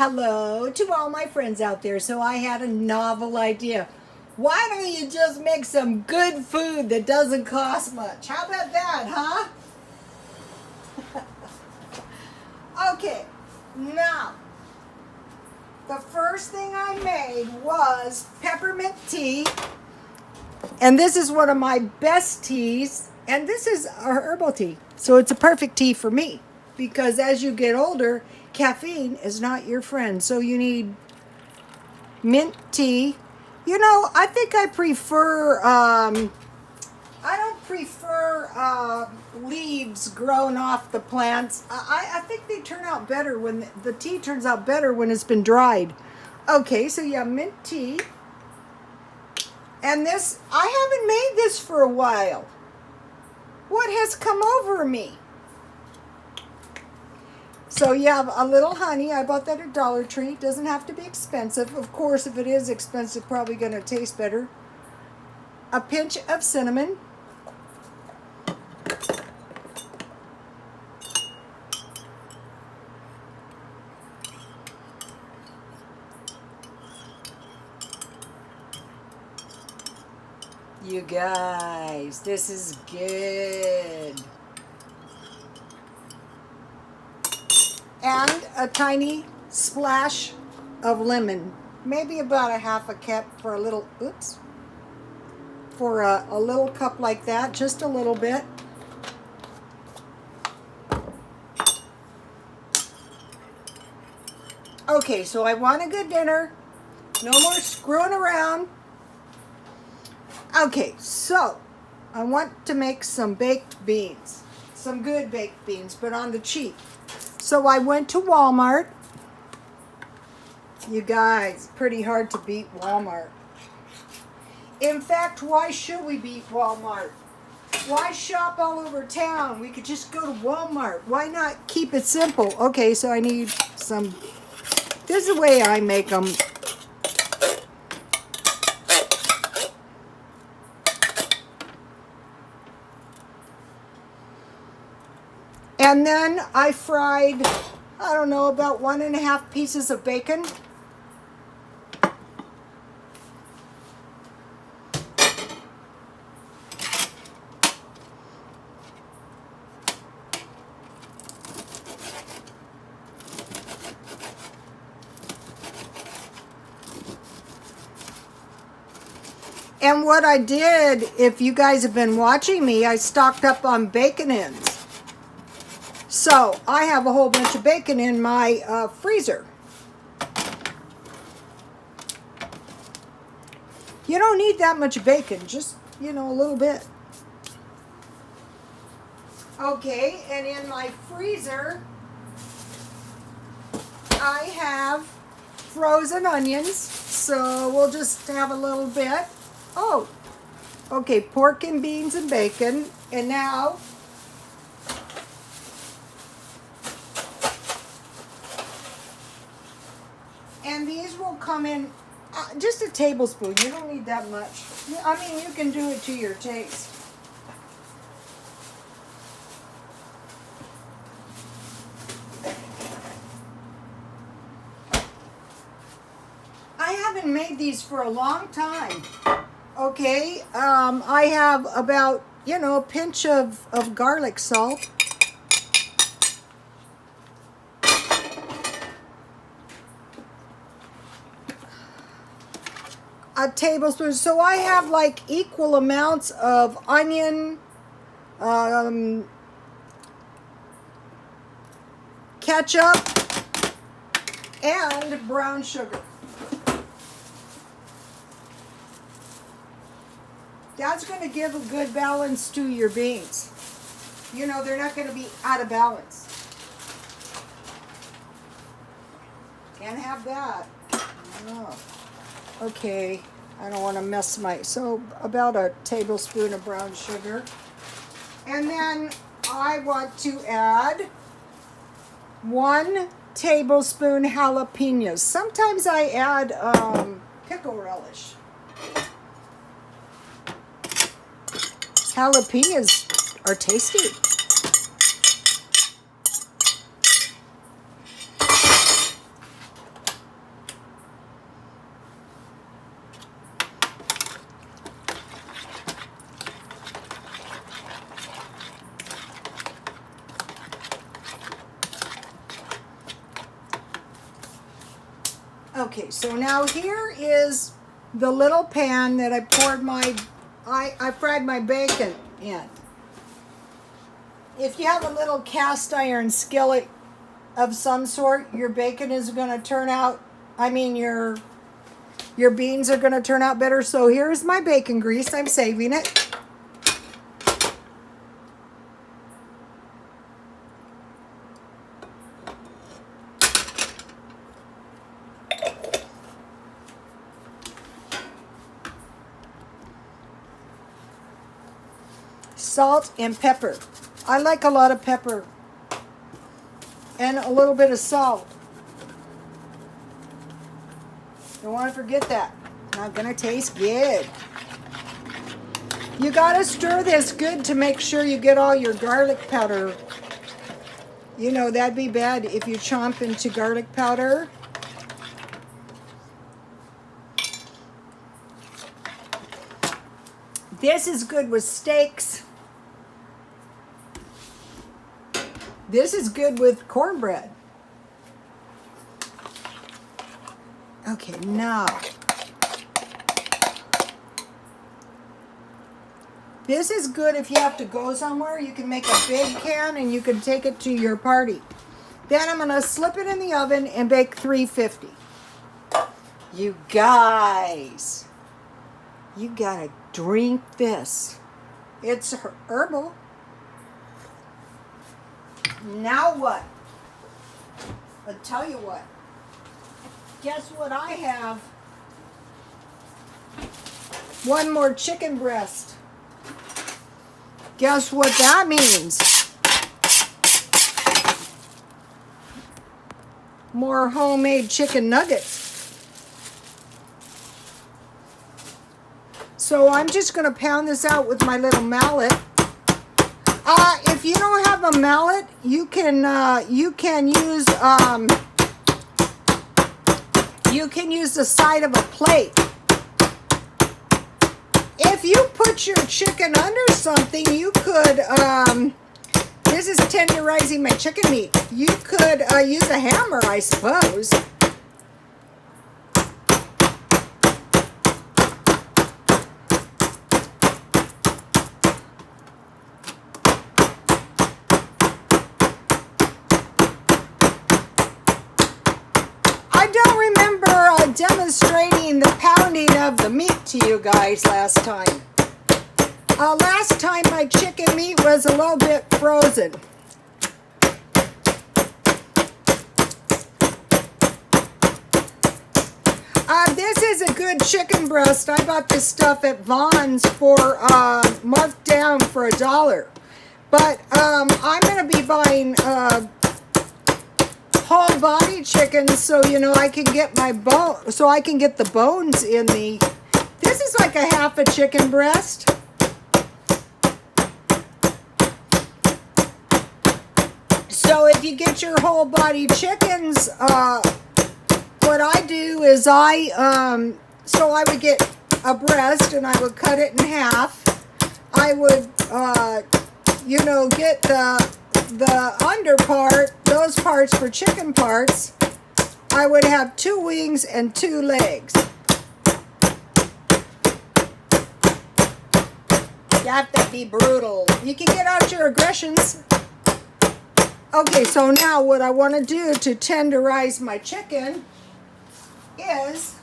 Hello to all my friends out there. So I had a novel idea. Why don't you just make some good food that doesn't cost much? How about that, huh? Okay, now, the first thing I made was peppermint tea. And this is one of my best teas. And this is a herbal tea. So it's a perfect tea for me. Because as you get older, caffeine is not your friend. So you need mint tea. You know, I think I prefer, I don't prefer leaves grown off the plants. I think they turn out better when, the tea turns out better when it's been dried. Okay, so yeah, mint tea. And this, I haven't made this for a while. What has come over me? So you have a little honey. I bought that at Dollar Tree. Doesn't have to be expensive. Of course, if it is expensive, probably going to taste better. A pinch of cinnamon. You guys, this is good. And a tiny splash of lemon. Maybe about a half a cup for a little, oops. For a little cup like that, just a little bit. Okay, so I want a good dinner. No more screwing around. Okay, so I want to make some baked beans. Some good baked beans, but on the cheap. So I went to Walmart. You guys, pretty hard to beat Walmart. In fact, why should we beat Walmart? Why shop all over town? We could just go to Walmart. Why not keep it simple? Okay, so I need some, this is the way I make them. And then I fried, I don't know, about 1.5 pieces of bacon. And what I did, if you guys have been watching me, I stocked up on bacon ends. So I have a whole bunch of bacon in my freezer. You don't need that much bacon, just, you know, a little bit. Okay, and in my freezer, I have frozen onions. So we'll just have a little bit. Oh, okay, pork and beans and bacon. And now, and these will come in just a tablespoon. You don't need that much. I mean, you can do it to your taste. I haven't made these for a long time. Okay, I have about, you know, a pinch of garlic salt. A tablespoon. So I have like equal amounts of onion, ketchup, and brown sugar. That's going to give a good balance to your beans. You know, they're not going to be out of balance. Can't have that. Oh. Okay, I don't want to mess my, so about a tablespoon of brown sugar. And then I want to add 1 tablespoon jalapenos. Sometimes I add pickle relish. Jalapenos are tasty. Okay, so now here is the little pan that I poured I fried my bacon in. If you have a little cast iron skillet of some sort, your bacon is going to turn out, your beans are going to turn out better. So here's my bacon grease. I'm saving it. Salt and pepper. I like a lot of pepper and a little bit of salt. Don't want to forget that. Not gonna taste good. You gotta stir this good to make sure you get all your garlic powder. You know, that'd be bad if you chomp into garlic powder. This is good with steaks. This is good with cornbread. Okay, now. This is good if you have to go somewhere. You can make a big can and you can take it to your party. Then I'm going to slip it in the oven and bake 350. You guys, you got to drink this. It's herbal. Now what? I'll tell you what. Guess what I have? One more chicken breast. Guess what that means? More homemade chicken nuggets. So I'm just going to pound this out with my little mallet. If you don't have a mallet, you can use the side of a plate. If you put your chicken under something, you could. This is tenderizing my chicken meat. You could use a hammer, I suppose. Demonstrating the pounding of the meat to you guys last time. Last time my chicken meat was a little bit frozen. This is a good chicken breast. I bought this stuff at Vaughn's for marked down for $1. But I'm going to be buying whole body chicken, so you know I can get my bone, so I can get the bones in the. This is like a half a chicken breast. So if you get your whole body chickens, what I do is so I would get a breast and I would cut it in half. I would, get the under part, those parts for chicken parts. I would have 2 wings and 2 legs. You have to be brutal. You can get out your aggressions. Okay, so now what I want to do to tenderize my chicken is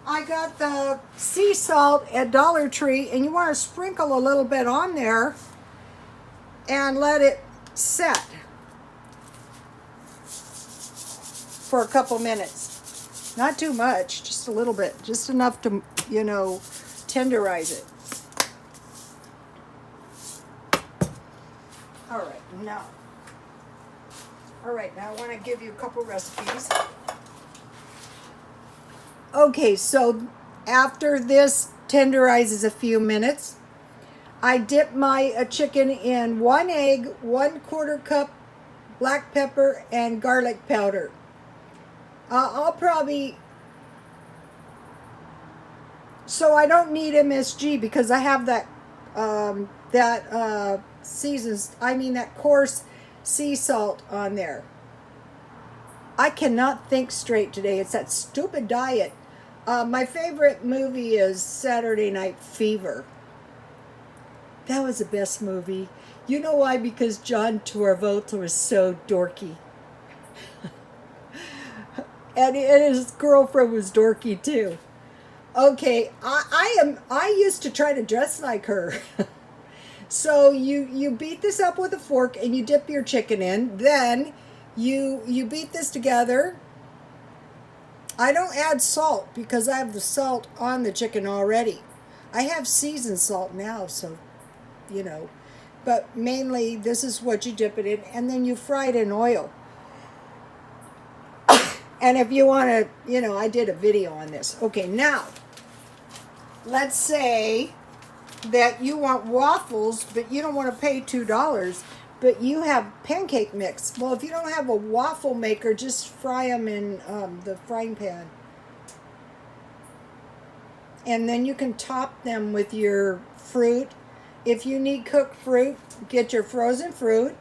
I got the sea salt at Dollar Tree, and you want to sprinkle a little bit on there and let it set for a couple minutes. Not too much, just a little bit, just enough to, tenderize it. All right, now I want to give you a couple recipes. Okay, so after this tenderizes a few minutes, I dip my chicken in 1 egg, 1/4 cup black pepper, and garlic powder. I'll probably, so I don't need MSG because I have that that coarse sea salt on there. I cannot think straight today. It's that stupid diet. My favorite movie is Saturday Night Fever. That was the best movie. You know why? Because John Travolta was so dorky. And his girlfriend was dorky too. Okay, I used to try to dress like her. So you beat this up with a fork and you dip your chicken in. Then you beat this together. I don't add salt because I have the salt on the chicken already. I have seasoned salt now, so you know. But mainly this is what you dip it in, and then you fry it in oil. And if you want to, you know, I did a video on this. Okay, now, let's say that you want waffles, but you don't want to pay $2, but you have pancake mix. Well, if you don't have a waffle maker, just fry them in the frying pan. And then you can top them with your fruit. If you need cooked fruit, get your frozen fruit.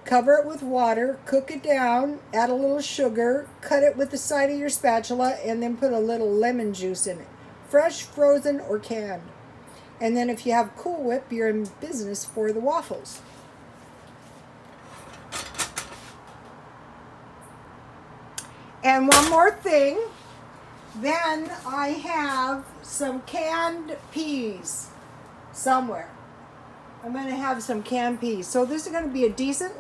Cover it with water, cook it down, add a little sugar, cut it with the side of your spatula, and then put a little lemon juice in it. Fresh, frozen, or canned. And then if you have Cool Whip, you're in business for the waffles. And one more thing. Then I have some canned peas somewhere. I'm going to have some canned peas. So this is going to be a decent